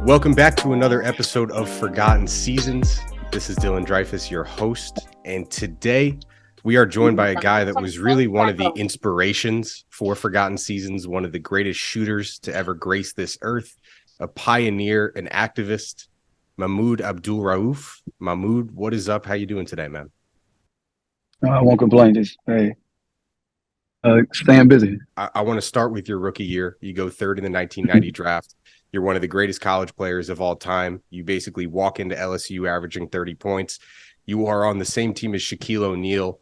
Welcome back to another episode of Forgotten Seasons. This is Dylan Dreyfus, your host, and today we are joined by a guy that was really one of the inspirations for Forgotten Seasons, one of the greatest shooters to ever grace this earth, a pioneer, an activist, Mahmoud Abdul-Rauf. Mahmoud, what is up? How you doing today, man? I won't complain. Just staying busy. I want to start with your rookie year. You go third in the 1990 draft. You're one of the greatest college players of all time. You basically walk into LSU averaging 30 points. You are on the same team as Shaquille O'Neal,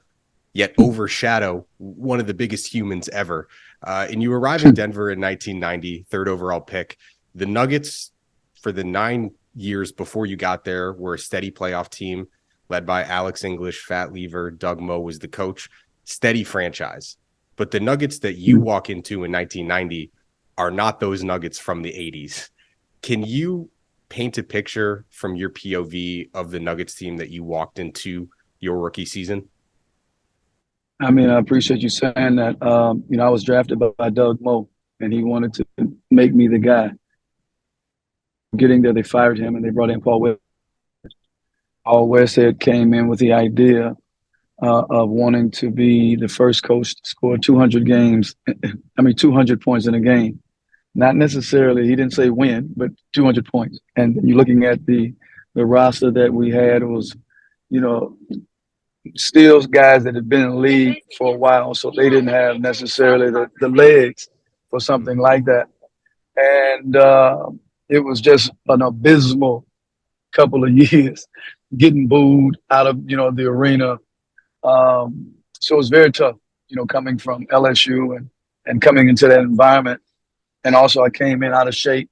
yet overshadow one of the biggest humans ever. And you arrive in Denver in 1990, third overall pick. The Nuggets, for the 9 years before you got there, were a steady playoff team led by Alex English, Fat Lever, Doug Moe was the coach. Steady franchise. But the Nuggets that you walk into in 1990 are not those Nuggets from the 80s. Can you paint a picture from your POV of the Nuggets team that you walked into your rookie season? I mean, I appreciate you saying that. I was drafted by Doug Moe, and he wanted to make me the guy. Getting there, they fired him, and they brought in Paul Westhead. Paul Westhead came in with the idea of wanting to be the first coach to score 200 points in a game. Not necessarily, he didn't say win, but 200 points. And you're looking at the roster that we had was, still guys that had been in the league for a while, so they didn't have necessarily the legs for something like that. And it was just an abysmal couple of years, getting booed out of, the arena. So it was very tough, coming from LSU and coming into that environment. And also I came in out of shape,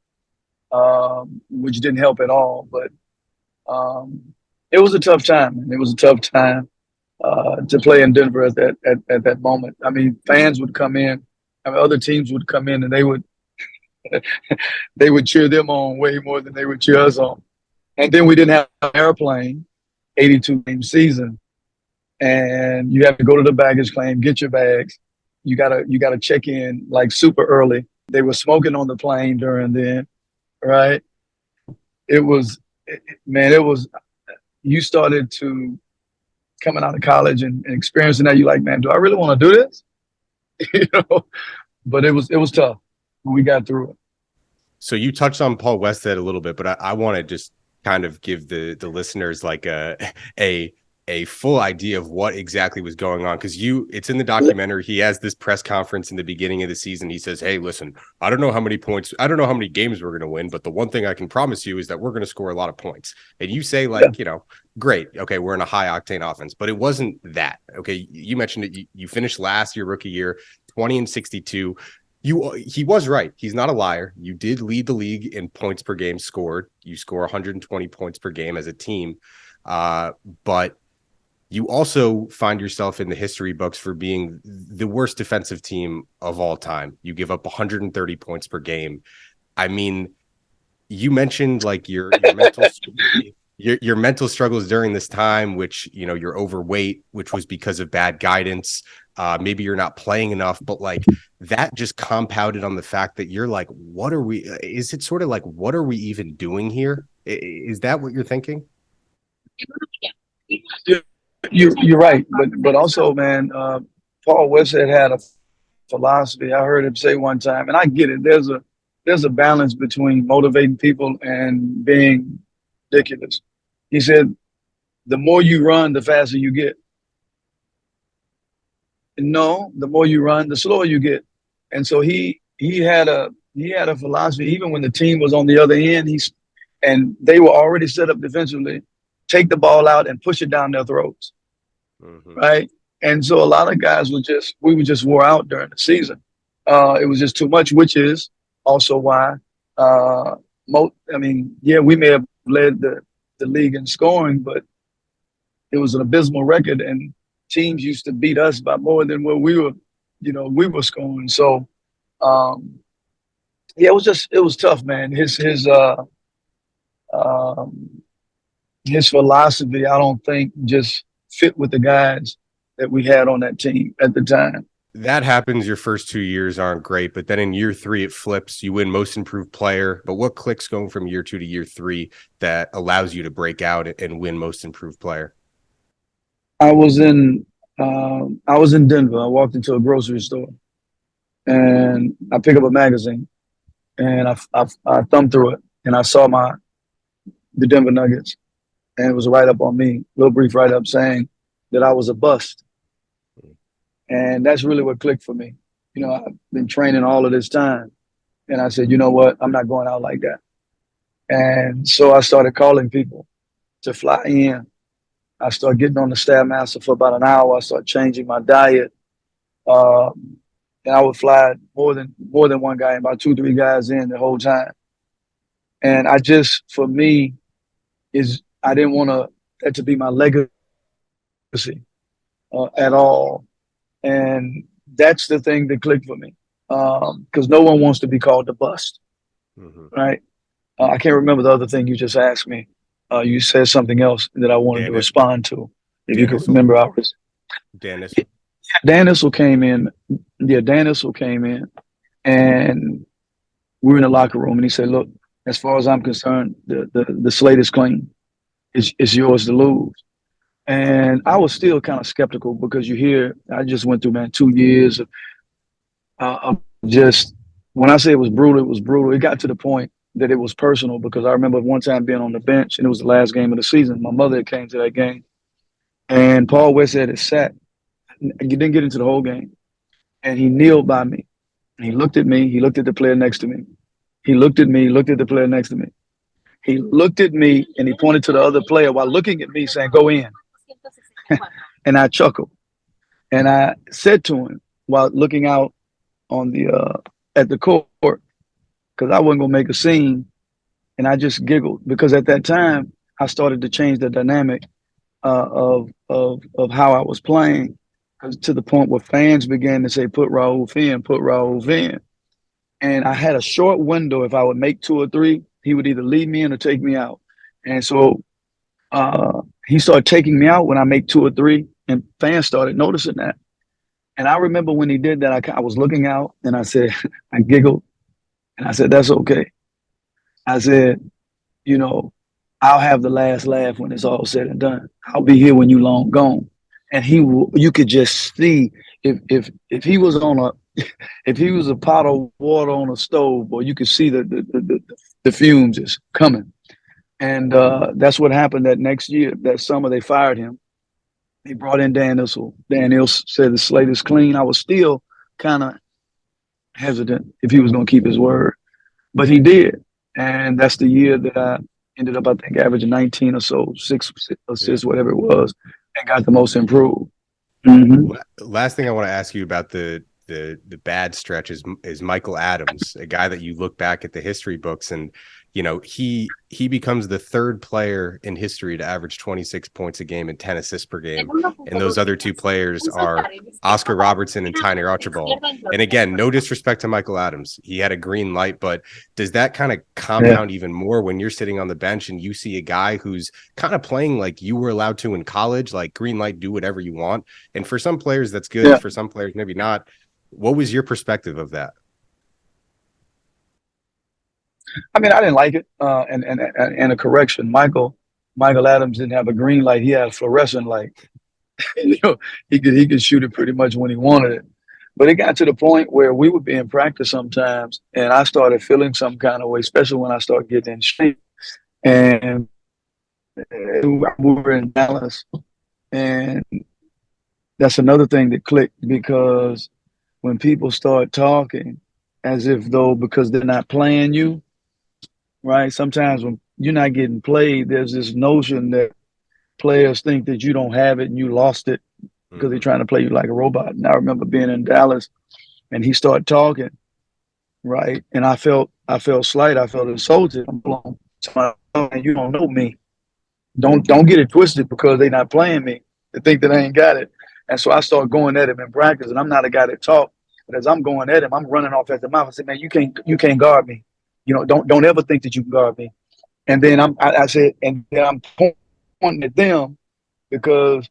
which didn't help at all. But it was a tough time. And it was a tough time to play in Denver at that moment. I mean, fans would come in. Other teams would come in and they would they would cheer them on way more than they would cheer us on. And then we didn't have an airplane, 82-game season. And you have to go to the baggage claim, get your bags. You gotta check in like super early. They were smoking on the plane during then, right? It was, you started to coming out of college and experiencing that. You're like, man, do I really want to do this? But it was tough. We got through it. So you touched on Paul Westhead a little bit, but I want to just kind of give the listeners like a full idea of what exactly was going on. Because it's in the documentary. He has this press conference in the beginning of the season. He says, hey, listen, I don't know how many games we're going to win, but the one thing I can promise you is that we're going to score a lot of points. And you say great. Okay. We're in a high octane offense, but it wasn't that. Okay. You mentioned it. You finished last your rookie year, 20-62. He was right. He's not a liar. You did lead the league in points per game scored. You score 120 points per game as a team. But you also find yourself in the history books for being the worst defensive team of all time. You give up 130 points per game. I mean, you mentioned like your mental struggles during this time, which, you're overweight, which was because of bad guidance. Maybe you're not playing enough, but like that just compounded on the fact that you're like, what are we even doing here? Is that what you're thinking? You're right, but also, man, Paul Westhead had a philosophy. I heard him say one time, and I get it. There's a balance between motivating people and being ridiculous. He said, the more you run, the faster you get. No, the more you run, the slower you get. And so he had a philosophy. Even when the team was on the other end, and they were already set up defensively, take the ball out and push it down their throats, right? And so a lot of guys we were just wore out during the season. It was just too much, which is also why, we may have led the league in scoring, but it was an abysmal record, and teams used to beat us by more than what we were scoring. So, it was tough, man. His philosophy, I don't think, just fit with the guys that we had on that team at the time. that happens. Your first 2 years aren't great, but then in year 3, it flips. You win most improved player. But what clicks going from year 2 to year 3 that allows you to break out and win most improved player? I was in Denver. I walked into a grocery store and I picked up a magazine and I thumbed through it and I saw the Denver Nuggets, and it was a write up on me, a little brief write up saying that I was a bust. And that's really what clicked for me. You know, I've been training all of this time. And I said, you know what? I'm not going out like that. And so I started calling people to fly in. I started getting on the Stairmaster for about an hour. I started changing my diet. And I would fly more than one guy, about 2-3 guys in the whole time. And for me, I didn't want that to be my legacy at all. And that's the thing that clicked for me, because no one wants to be called the bust, right? I can't remember the other thing you just asked me. You said something else that I wanted to respond to. If you can remember, Dan Issell. Dan Issell came in. Yeah, Dan Issell came in, and we were in the locker room, and he said, "Look, as far as I'm concerned, the slate is clean. It's yours to lose." And I was still kind of skeptical because I just went through, man, 2 years of just, when I say it was brutal, it was brutal. It got to the point that it was personal, because I remember one time being on the bench and it was the last game of the season. My mother came to that game and Paul Westhead had sat. He didn't get into the whole game. And he kneeled by me and he looked at me. He looked at the player next to me. He looked at me, he looked at the player next to me. He looked at me and he pointed to the other player while looking at me saying, "Go in." And I chuckled. And I said to him while looking out on at the court, because I wasn't going to make a scene, and I just giggled, because at that time I started to change the dynamic of how I was playing, to the point where fans began to say, "Put Rauf in, put Rauf in." And I had a short window. If I would make 2 or 3, he would either leave me in or take me out. And so he started taking me out when I make 2 or 3, and fans started noticing that. And I remember when he did that, I was looking out and I said, I giggled and I said, "That's okay." I said, "You know, I'll have the last laugh when it's all said and done. I'll be here when you long gone." And you could just see if he was if he was a pot of water on a stove, or you could see the fumes is coming. And that's what happened that next year. That summer, they fired him. They brought in Dan Issell. Dan Issell said the slate is clean. I was still kind of hesitant if he was going to keep his word, but he did. And that's the year that I ended up, I think, averaging 19 or so, 6 assists, whatever it was, and got the most improved. Mm-hmm. Last thing I want to ask you about the bad stretch is Michael Adams, a guy that you look back at the history books, and you know, he becomes the 3rd player in history to average 26 points a game and 10 assists per game. And those other 2 players are Oscar Robertson and Tyner Archibald. And again, no disrespect to Michael Adams. He had a green light, but does that kind of compound even more when you're sitting on the bench and you see a guy who's kind of playing like you were allowed to in college, like green light, do whatever you want. And for some players, that's good. Yeah. For some players, maybe not. What was your perspective of that? I mean, I didn't like it. And a correction, Michael Adams didn't have a green light. He had a fluorescent light. You know, he could shoot it pretty much when he wanted it. But it got to the point where we would be in practice sometimes, and I started feeling some kind of way, especially when I started getting in shape. And we were in Dallas, and that's another thing that clicked, because when people start talking as if though because they're not playing you, right? Sometimes when you're not getting played, there's this notion that players think that you don't have it and you lost it because they're trying to play you like a robot. And I remember being in Dallas and he started talking, right? And I felt slight. I felt insulted. I'm blown. You don't know me. Don't get it twisted because they're not playing me. They think that I ain't got it. And so I started going at him in practice, and I'm not a guy that talk. But as I'm going at him, I'm running off at the mouth. I said, "Man, you can't guard me. You know, don't ever think that you can guard me." And then I said, and then I'm pointing at them because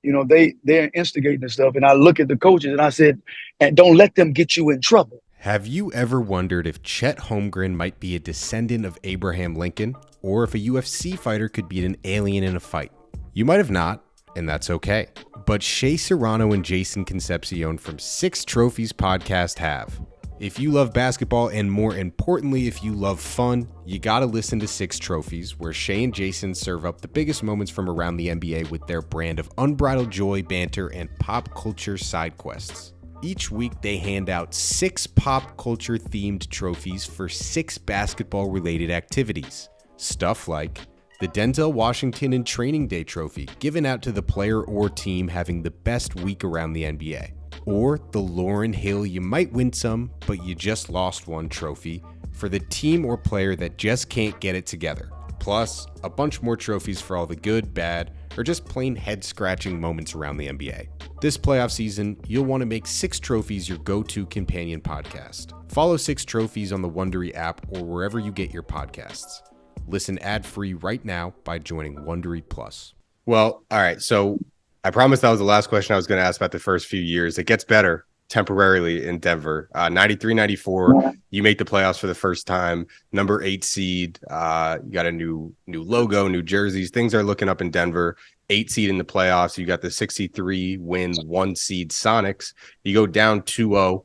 they're instigating this stuff. And I look at the coaches and I said, and don't let them get you in trouble. Have you ever wondered if Chet Holmgren might be a descendant of Abraham Lincoln, or if a UFC fighter could beat an alien in a fight? You might have not, and that's okay. But Shea Serrano and Jason Concepcion from Six Trophies podcast have. If you love basketball, and more importantly, if you love fun, you gotta listen to Six Trophies, where Shea and Jason serve up the biggest moments from around the NBA with their brand of unbridled joy, banter, and pop culture side quests. Each week, they hand out 6 pop culture themed trophies for 6 basketball related activities. Stuff like the Denzel Washington and Training Day trophy, given out to the player or team having the best week around the NBA. Or the Lauryn Hill You Might Win Some, But You Just Lost One trophy for the team or player that just can't get it together. Plus, a bunch more trophies for all the good, bad, or just plain head-scratching moments around the NBA. This playoff season, you'll want to make Six Trophies your go-to companion podcast. Follow Six Trophies on the Wondery app or wherever you get your podcasts. Listen ad-free right now by joining Wondery Plus. Well, all right, so I promised that was the last question I was going to ask about the first few years. It gets better temporarily in Denver. 93, 94, you make the playoffs for the first time, number 8 seed. You got a new logo, new jerseys. Things are looking up in Denver. 8 seed in the playoffs. You got the 63 win 1 seed Sonics. You go down 2-0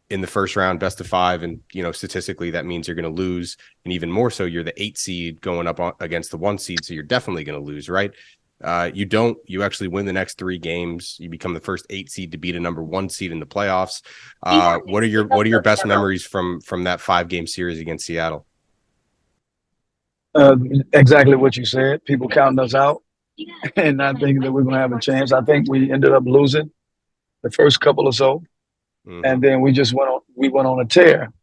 in the first round, best of 5. And, statistically, that means you're going to lose. And even more so, you're the 8 seed going up against the 1 seed. So you're definitely going to lose, right? You actually win the next 3 games. You become the first 8 seed to beat a number 1 seed in the playoffs. What are your best memories from that 5-game series against Seattle? Exactly what you said. People counting us out and not thinking that we're going to have a chance. I think we ended up losing the first couple or so. Mm-hmm. And then we went on a tear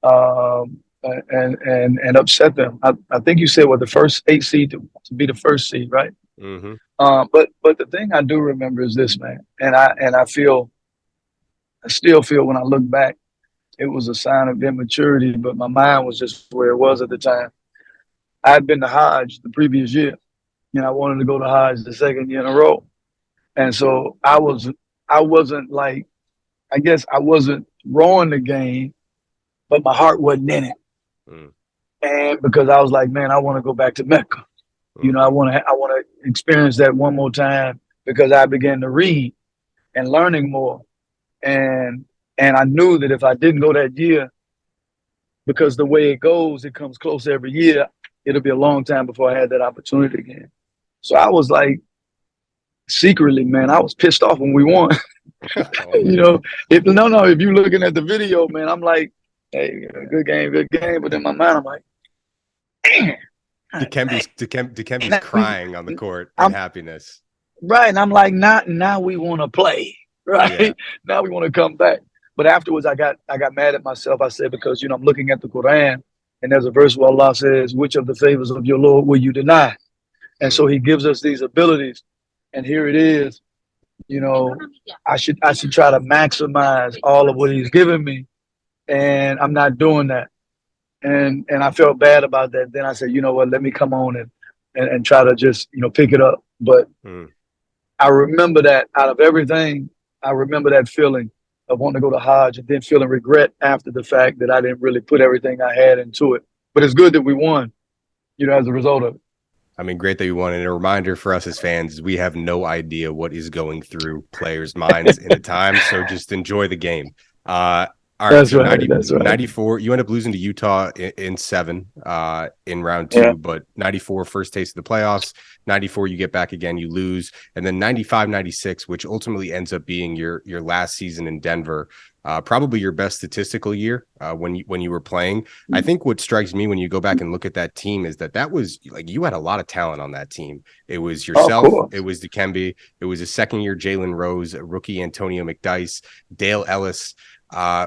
and upset them. I think you said the first 8 seed to be the first seed, right? Mm-hmm. But the thing I do remember is this, man, and I still feel when I look back, it was a sign of immaturity, but my mind was just where it was at the time. I had been to Hajj the previous year, and I wanted to go to Hajj the second year in a row, and so I wasn't like, I guess I wasn't rowing the game, but my heart wasn't in it, and because I was like, man, I want to go back to Mecca. I want to experience that one more time, because I began to read and learning more. And I knew that if I didn't go that year, because the way it goes, it comes close every year, it'll be a long time before I had that opportunity again. So I was like, secretly, man, I was pissed off when we won. If you're looking at the video, man, I'm like, hey, good game. But in my mind, I'm like, damn. Dikembe's crying on the court in happiness. Right. And I'm like, now we want to play. Right. Yeah. Now we want to come back. But afterwards, I got mad at myself. I said, because, I'm looking at the Quran, and there's a verse where Allah says, which of the favors of your Lord will you deny? And so he gives us these abilities. And here it is. I should try to maximize all of what he's given me. And I'm not doing that. And I felt bad about that. Then I said, you know what, let me come on and try to just, pick it up. But I remember that out of everything, I remember that feeling of wanting to go to Hajj and then feeling regret after the fact that I didn't really put everything I had into it. But it's good that we won, as a result of it. I mean, great that you won. And a reminder for us as fans, we have no idea what is going through players' minds in a time. So just enjoy the game. All right, that's so right. 94, you end up losing to Utah in 7 in round 2, but 94, first taste of the playoffs. 94, you get back again, you lose. And then 95, 96, which ultimately ends up being your last season in Denver, probably your best statistical year when you were playing. I think what strikes me when you go back and look at that team is that was like, you had a lot of talent on that team. It was yourself, it was Dikembe, it was a second-year Jalen Rose, a rookie Antonio McDyess, Dale Ellis.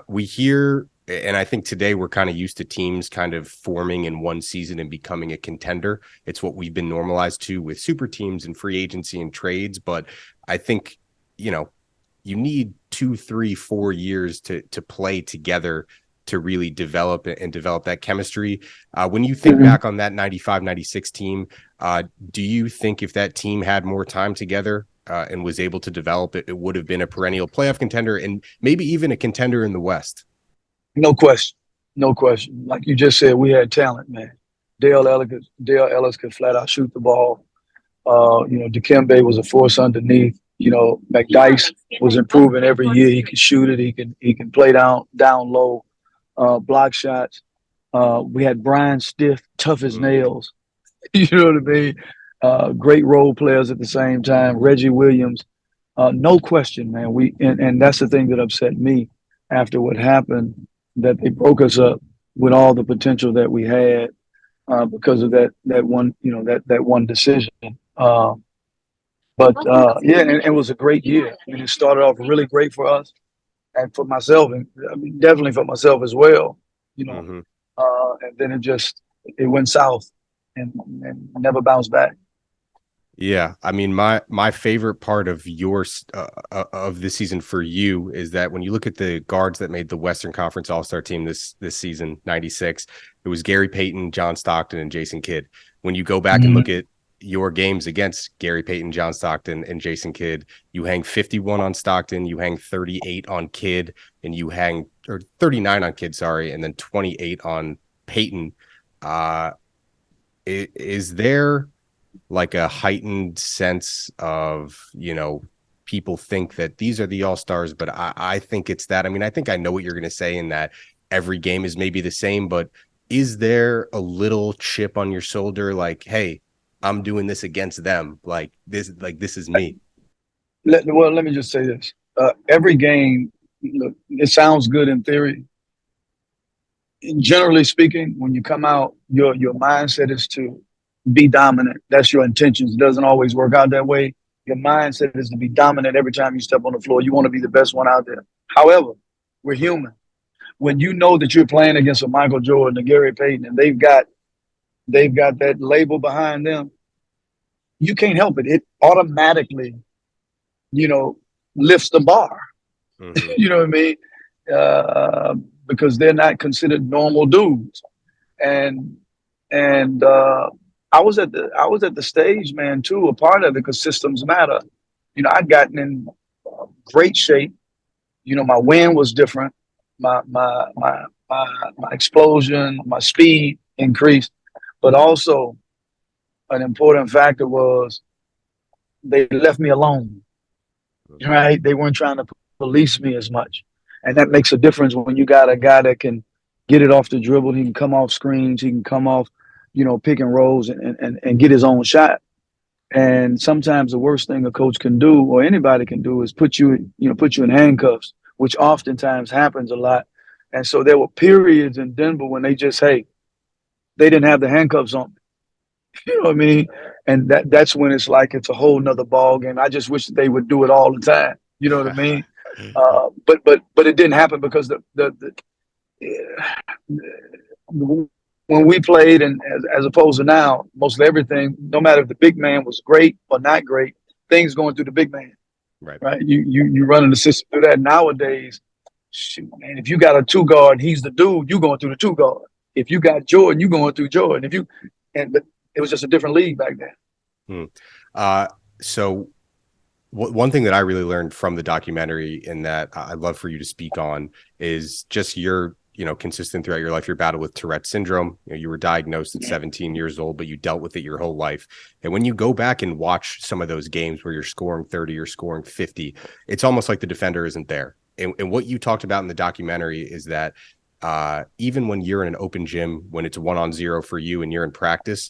We hear, and I think today we're kind of used to teams kind of forming in one season and becoming a contender. It's what we've been normalized to with super teams and free agency and trades. But I think, you need 2, 3, 4 years to play together to really develop that chemistry. When you think back on that 95, 96 team, do you think if that team had more time together, and was able to develop it, it would have been a perennial playoff contender and maybe even a contender in the West. No question. No question. Like you just said, we had talent, man. Dale Ellis could flat out shoot the ball. Dikembe was a force underneath. McDyess was improving every year. He could shoot it. He can play down low, block shots. We had Brian Stiff, tough as nails. You know what I mean? Great role players at the same time. Reggie Williams. No question, man. And that's the thing that upset me after what happened, that they broke us up with all the potential that we had because of that one decision. And it was a great year. I mean, it started off really great for us and for myself, and I mean, definitely for myself as well. And then it went south and never bounced back. Yeah, I mean, my favorite part of of this season for you is that when you look at the guards that made the Western Conference All-Star team this season, 96, it was Gary Payton, John Stockton, and Jason Kidd. When you go back and look at your games against Gary Payton, John Stockton, and Jason Kidd, you hang 51 on Stockton, you hang 38 on Kidd, and you hang 39 on Kidd, sorry, and then 28 on Payton. Is there like a heightened sense of, people think that these are the All-Stars, but I think it's that. I mean, I think I know what you're going to say in that every game is maybe the same, but is there a little chip on your shoulder like, hey, I'm doing this against them, like this is me? Let me just say this. Every game, it sounds good in theory. Generally speaking, when you come out, your mindset is to be dominant. That's your intentions. It doesn't always work out that way. Your mindset is to be dominant every time you step on the floor. You want to be the best one out there. However, we're human. When you know that you're playing against a Michael Jordan, a Gary Payton, and they've got that label behind them, you can't help it. It automatically, lifts the bar. Mm-hmm. You know what I mean? Because they're not considered normal dudes. And I was at the stage, man, too, a part of it, because systems matter. I'd gotten in great shape. My wind was different. My explosion, my speed increased, but also an important factor was they left me alone. Right? They weren't trying to police me as much, and that makes a difference when you got a guy that can get it off the dribble. He can come off screens. He can come off, pick and rolls and get his own shot. And sometimes the worst thing a coach can do, or anybody can do, is put you in handcuffs, which oftentimes happens a lot. And so there were periods in Denver when they didn't have the handcuffs on. You know what I mean? And that's when it's like it's a whole nother ball game. I just wish that they would do it all the time. You know what I mean? But it didn't happen because when we played, and as opposed to now, most of everything, no matter if the big man was great or not great, things going through the big man. Right. You running the system through that. Nowadays, shoot, man, if you got a two guard, he's the dude, you going through the two guard. If you got Jordan, you going through Jordan. But it was just a different league back then. So one thing that I really learned from the documentary, and that I'd love for you to speak on, is just your, consistent throughout your life, your battle with Tourette Syndrome. You were diagnosed at 17 years old, but you dealt with it your whole life. And when you go back and watch some of those games where you're scoring 30 or scoring 50, it's almost like the defender isn't there. And what you talked about in the documentary is that even when you're in an open gym, when it's 1-on-0 for you and you're in practice,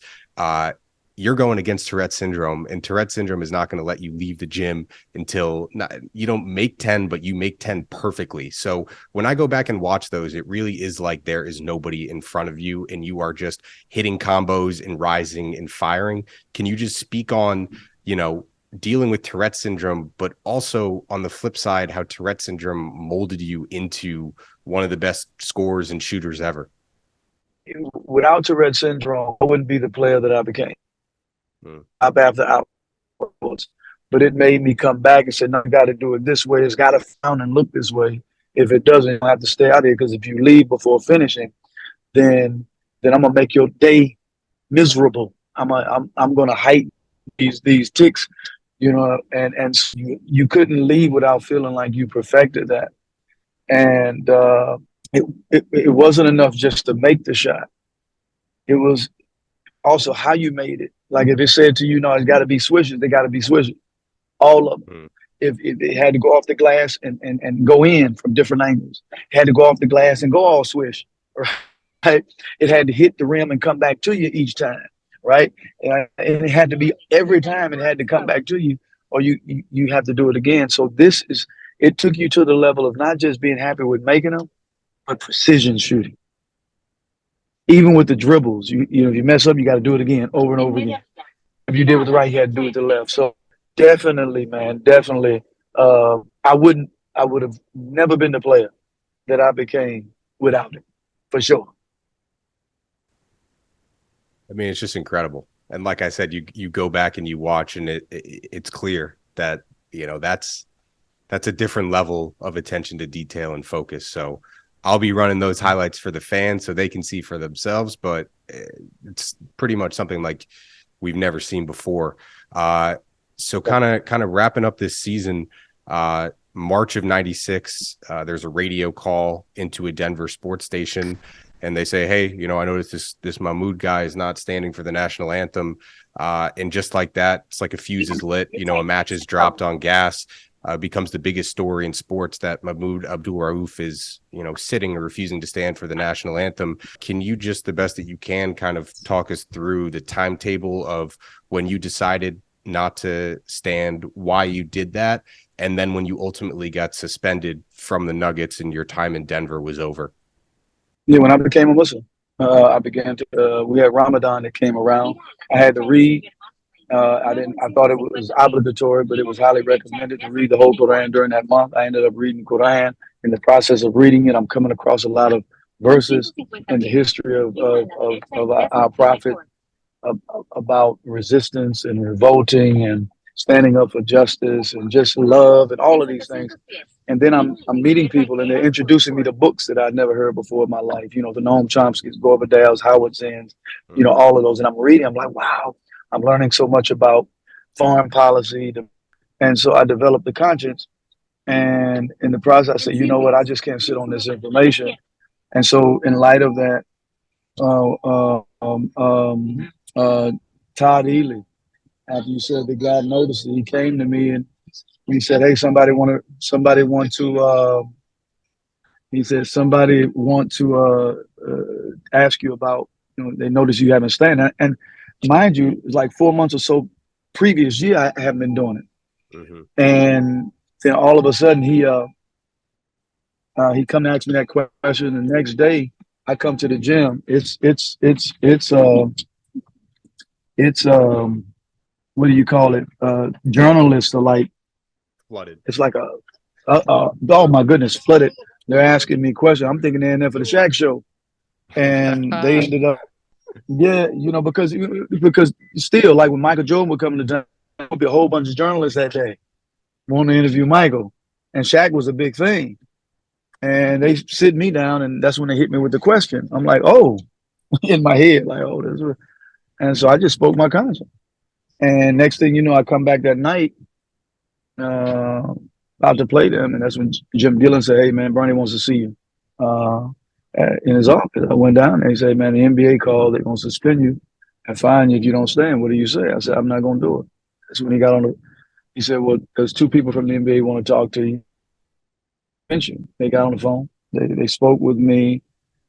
you're going against Tourette Syndrome, and Tourette Syndrome is not going to let you leave the gym until you don't make 10, but you make 10 perfectly. So when I go back and watch those, it really is like there is nobody in front of you and you are just hitting combos and rising and firing. Can you just speak on, dealing with Tourette Syndrome, but also on the flip side, how Tourette Syndrome molded you into one of the best scorers and shooters ever? Without Tourette Syndrome, I wouldn't be the player that I became. Up after hours, but it made me come back and say, no, I got to do it this way. It's got to sound and look this way. If it doesn't, I have to stay out here, because if you leave before finishing, then I'm gonna make your day miserable. I'm gonna heighten these ticks, and so you couldn't leave without feeling like you perfected that. And it wasn't enough just to make the shot. It was also how you made it. Like if it said to you, no, it's got to be swishes, they got to be swishes, all of them. If it had to go off the glass and go in from different angles, it had to go off the glass and go all swish, right? It had to hit the rim and come back to you each time, right? And it had to be every time it had to come back to you, or you have to do it again. So it took you to the level of not just being happy with making them, but precision shooting. Even with the dribbles, if you mess up, you got to do it again, over and over again. If you did with the right, you had to do it with the left. So definitely, man, definitely. I would have never been the player that I became without it, for sure. I mean, it's just incredible. And like I said, you go back and you watch, and it's clear that that's a different level of attention to detail and focus. So I'll be running those highlights for the fans so they can see for themselves, but it's pretty much something like we've never seen before. So kind of wrapping up this season, March of '96, there's a radio call into a Denver sports station, and they say, hey, I noticed this Mahmoud guy is not standing for the national anthem. And just like that, it's like a fuse is lit, a match is dropped on gas. Becomes the biggest story in sports that Mahmoud Abdul-Rauf is, sitting or refusing to stand for the national anthem. Can you just, the best that you can, kind of talk us through the timetable of when you decided not to stand, why you did that, and then when you ultimately got suspended from the Nuggets and your time in Denver was over? Yeah, when I became a Muslim, I began to. We had Ramadan that came around. I had to read. I thought it was obligatory, but it was highly recommended to read the whole Quran during that month. I ended up reading Quran. In the process of reading it, I'm coming across a lot of verses in the history of our prophet about resistance and revolting and standing up for justice and just love and all of these things. And then I'm meeting people, and they're introducing me to books that I'd never heard before in my life. The Noam Chomsky's, Gore Vidal's, Howard Zinn's, all of those. And I'm reading. I'm like, wow, I'm learning so much about foreign policy. And so I developed the conscience. And in the process, I said, you know what? I just can't sit on this information. And so in light of that, Todd Ely, after you said that God noticed it, he came to me and he said, hey, somebody want to ask you about, they notice you haven't stand. And mind you, it's like 4 months or so previous year, I haven't been doing it. Mm-hmm. And then all of a sudden he come to ask me that question. And the next day I come to the gym. It's what do you call it? Journalists are like flooded. It's like oh my goodness, flooded. They're asking me questions. I'm thinking they're in there for the Shaq show. And they ended up, because still, like when Michael Jordan would come to town, there would be a whole bunch of journalists that day wanting to interview Michael. And Shaq was a big thing. And they sit me down, and that's when they hit me with the question. I'm like, oh, in my head, like, oh, this is. And so I just spoke my conscience. And next thing you know, I come back that night about to play them. And that's when Jim Gillen said, hey, man, Bernie wants to see you in his office. I went down and he said, man, the NBA called. They're going to suspend you and fine you if you don't stand. What do you say? I said, I'm not going to do it. That's when he got on he said, well, there's two people from the NBA want to talk to you. They got on the phone. They spoke with me.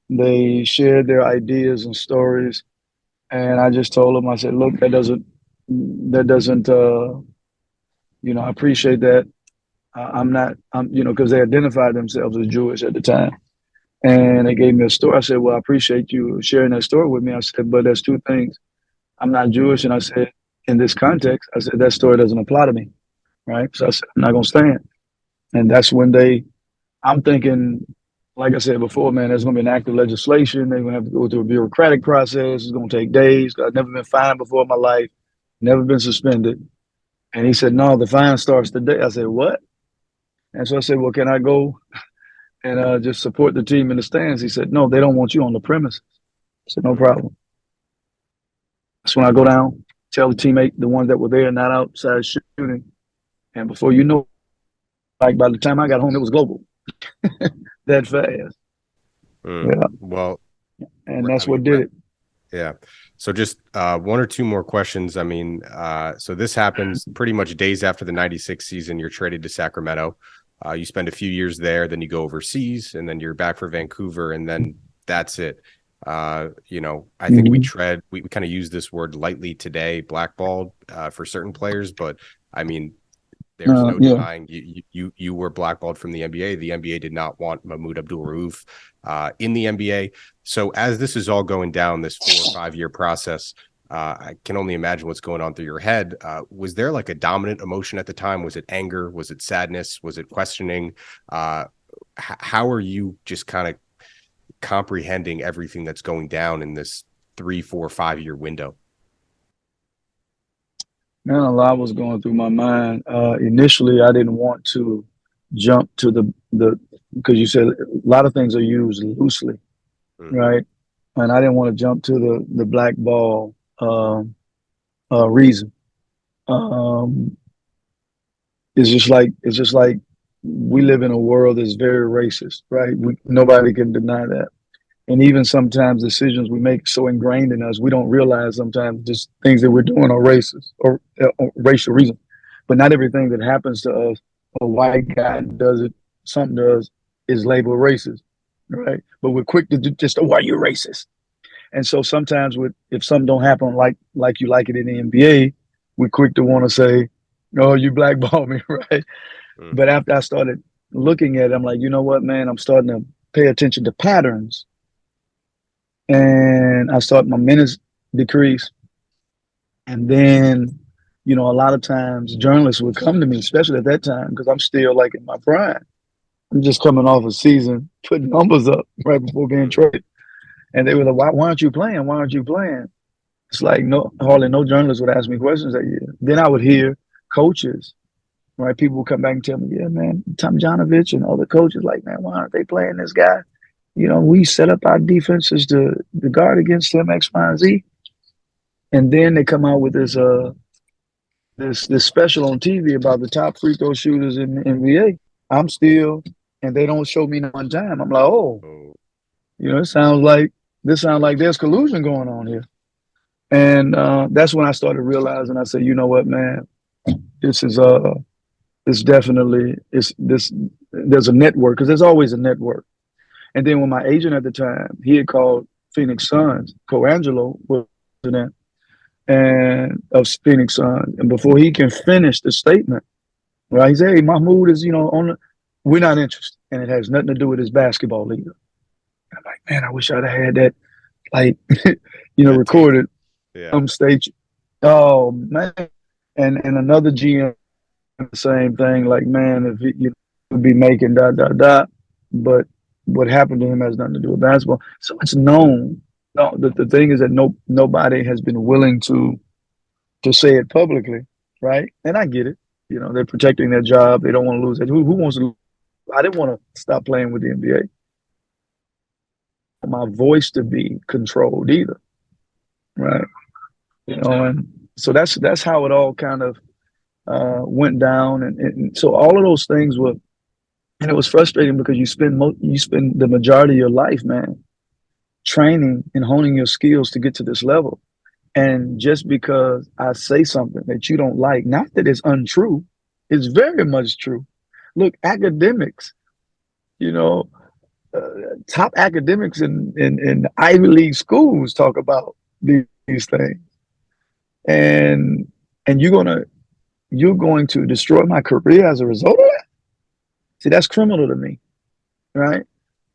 They shared their ideas and stories. And I just told them, I said, look, that doesn't, I appreciate that. I'm because they identified themselves as Jewish at the time. And they gave me a story. I said, well, I appreciate you sharing that story with me. I said, but there's two things. I'm not Jewish. And I said, in this context, I said, that story doesn't apply to me. Right. So I said, I'm not going to stand. And that's when I'm thinking, like I said before, man, there's going to be an act of legislation. They're going to have to go through a bureaucratic process. It's going to take days. I've never been fined before in my life, never been suspended. And he said, no, the fine starts today. I said, what? And so I said, well, can I go and just support the team in the stands? He said, no, they don't want you on the premises. I said, no problem. That's when I go down. tell the teammate, the ones that were there, not outside shooting. And before you know, like by the time I got home, it was global that fast. Yeah. Well, And that's what did it. Yeah. So just one or two more questions. I mean, so this happens pretty much days after the 96 season. You're traded to Sacramento. You spend a few years there, then you go overseas, and then you're back for Vancouver, and then that's it. I think we kind of use this word lightly today, blackballed for certain players, but I mean, there's no denying you were blackballed from the NBA. The NBA did not want Mahmoud Abdul-Rauf in the NBA. So as this is all going down, this 4 or 5 year process, I can only imagine what's going on through your head. Was there like a dominant emotion at the time? Was it anger? Was it sadness? Was it questioning? How are you just kind of comprehending everything that's going down in this 3, 4, 5 year window? Man, a lot was going through my mind. Initially, I didn't want to jump to the because you said a lot of things are used loosely, right? And I didn't want to jump to the black ball reason. It's just like we live in a world that's very racist, right? Nobody can deny that. And even sometimes decisions we make so ingrained in us, we don't realize sometimes just things that we're doing are racist or racial reason. But not everything that happens to us, a white guy does it, something does, is labeled racist, right? But we're quick to just, oh, why you're racist. And so sometimes if something don't happen like you like it in the NBA, we're quick to want to say, oh, you blackball me, right? But after I started looking at it, I'm like, you know what, man, I'm starting to pay attention to patterns. And I started my minutes decrease. And then, a lot of times journalists would come to me, especially at that time, because I'm still like in my prime. I'm just coming off a season, putting numbers up right before being traded. And they were like, why aren't you playing? Why aren't you playing? It's like hardly no journalist would ask me questions that year. Then I would hear coaches, right? People would come back and tell me, yeah, man, Tom Janovich and other coaches like, man, why aren't they playing this guy? We set up our defenses to guard against him, X, Y, and Z. And then they come out with this special on TV about the top free throw shooters in the NBA. I'm still, and they don't show me one time. I'm like, it sounds like there's collusion going on here. And that's when I started realizing, I said, you know what, man, this is there's a network, because there's always a network. And then when my agent at the time, he had called Phoenix Suns, Coangelo was there, and of Phoenix Suns. And before he can finish the statement, right, he said, hey, Mahmoud is, we're not interested. And it has nothing to do with his basketball leader. I'm like, man, I wish I'd have had that, like, recorded on stage. Oh, man. And another GM, the same thing, like, man, if you would be making ... But what happened to him has nothing to do with basketball. So it's known. No, the thing is that nobody has been willing to say it publicly, right? And I get it. They're protecting their job. They don't want to lose it. Who wants to lose? I didn't want to stop playing with the NBA. My voice to be controlled either, right? And so that's how it all kind of went down. And so all of those things were. And it was frustrating because you spend the majority of your life, man, training and honing your skills to get to this level. And just because I say something that you don't like, not that it's untrue, it's very much true. Look, academics, top academics in Ivy League schools talk about these things. And you're going to destroy my career as a result of that? See, that's criminal to me, right?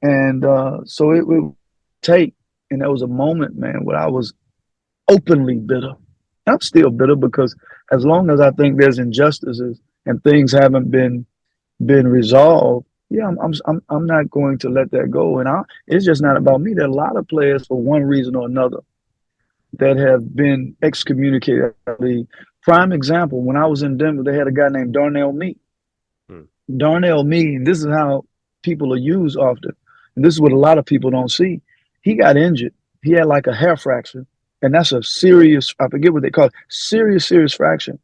And so it would take, and there was a moment, man, where I was openly bitter. I'm still bitter because as long as I think there's injustices and things haven't been resolved, yeah, I'm not going to let that go. And it's just not about me. There are a lot of players for one reason or another that have been excommunicated. Prime example, when I was in Denver, they had a guy named Darnell Meade. Darnell Meade, this is how people are used often. And this is what a lot of people don't see. He got injured. He had like a hair fracture And that's a serious, I forget what they call it, serious fraction.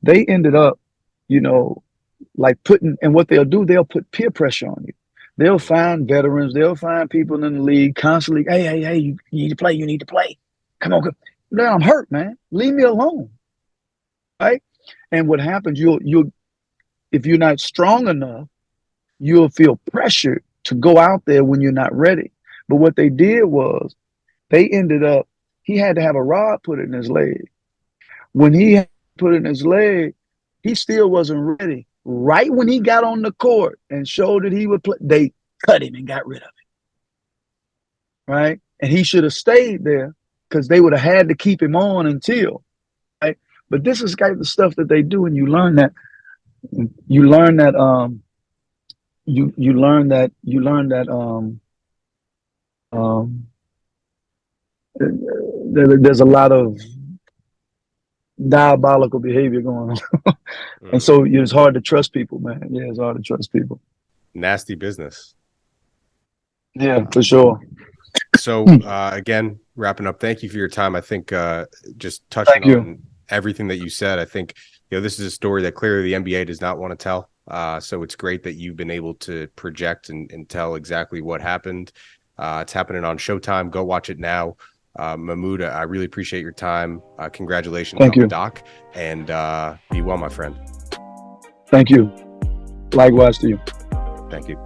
They ended up, you know, like putting, and what they'll do, they'll put peer pressure on you. They'll find veterans, they'll find people in the league constantly, hey, you need to play, you need to play. Come on, now I'm hurt, man. Leave me alone. Right? And what happens, you'll if you're not strong enough, you'll feel pressured to go out there when you're not ready. But what they did was they ended up, he had to have a rod put in his leg. When he put it in his leg, he still wasn't ready. Right when he got on the court and showed that he would play, they cut him and got rid of him. Right? And he should have stayed there because they would have had to keep him on until, right? But this is kind of the stuff that they do, and you learn that there's a lot of diabolical behavior going on. And so it's hard to trust people, man. Yeah, it's hard to trust people. Nasty business. Yeah, for sure. So again, wrapping up, thank you for your time. I think just touching on everything that you said, I think, you know, this is a story that clearly the NBA does not want to tell. So it's great that you've been able to project and tell exactly what happened. It's happening on Showtime. Go watch it now. Mahmoud, I really appreciate your time. Congratulations on the doc, and be well, my friend. Thank you. Likewise to you. Thank you.